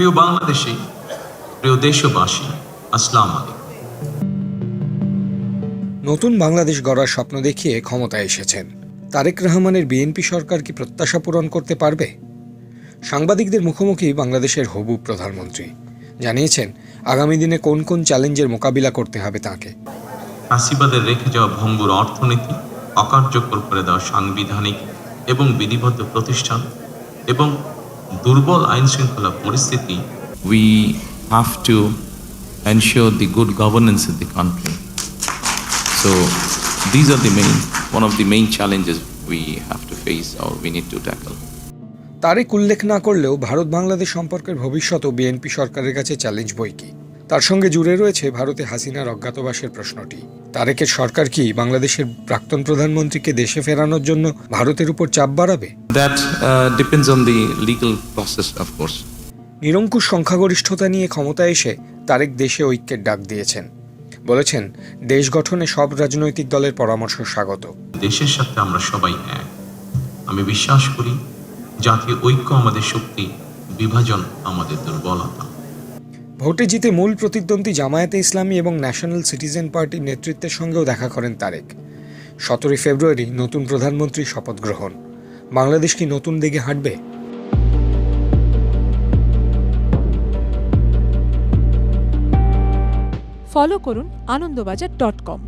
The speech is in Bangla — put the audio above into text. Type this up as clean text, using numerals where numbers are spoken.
প্রিয় বাংলাদেশী, প্রিয় দেশবাসী, আসসালামু আলাইকুম। নতুন বাংলাদেশ গড়ার স্বপ্ন দেখিয়ে ক্ষমতায় এসেছেন তারেক রহমানের বিএনপি সরকার কি প্রত্যাশা পূরণ করতে পারবে? সাংবাদিকদের মুখোমুখি বাংলাদেশের হবু প্রধানমন্ত্রী জানিয়েছেন আগামী দিনে কোন কোন চ্যালেঞ্জের মোকাবিলা করতে হবে তাকে। ফ্যাসিবাদের রেখে যাওয়া ভঙ্গুর অর্থনীতি, অকার্যকর করে দেওয়া সাংবিধানিক এবং বিধিবদ্ধ প্রতিষ্ঠান এবং দুর্বল আইন শৃঙ্খলা পরিস্থিতি। We have to ensure the good governance in the country. So these are one of the main challenges we have to face or we need to tackle. Tarique উল্লেখ না করলেও ভারত বাংলাদেশ সম্পর্কের ভবিষ্যৎও বিএনপি সরকারের কাছে চ্যালেঞ্জ বই কি। তার সঙ্গে জুড়ে রয়েছে ভারতে হাসিনার অজ্ঞাতবাসের প্রশ্নটি। তারেকের সরকার কি বাংলাদেশের প্রাক্তন প্রধানমন্ত্রীকে দেশে ফেরানোর জন্য ভারতের উপর চাপ বাড়াবে? That depends on the legal process, of course. নিরঙ্কুশ সংখ্যাগরিষ্ঠতা নিয়ে ক্ষমতায় এসে তারেক দেশে ঐক্যের ডাক দিয়েছেন। বলেছেন দেশ গঠনে সব রাজনৈতিক দলের পরামর্শ স্বাগত। দেশের সাথে আমরা সবাই এক। আমি বিশ্বাস করি জাতীয় ঐক্য আমাদের শক্তি, বিভাজন আমাদের দুর্বলতা। ভোটে জিতে মূল প্রতিদ্বন্দ্বী জামায়াতে ইসলামী এবং ন্যাশনাল সিটিজেন পার্টির নেতৃত্বের সঙ্গেও দেখা করেন তারেক। 17 ফেব্রুয়ারি নতুন প্রধানমন্ত্রীর শপথ গ্রহণ। বাংলাদেশ কি নতুন দিকে হাঁটবে? ফলো করুন আনন্দবাজার.com।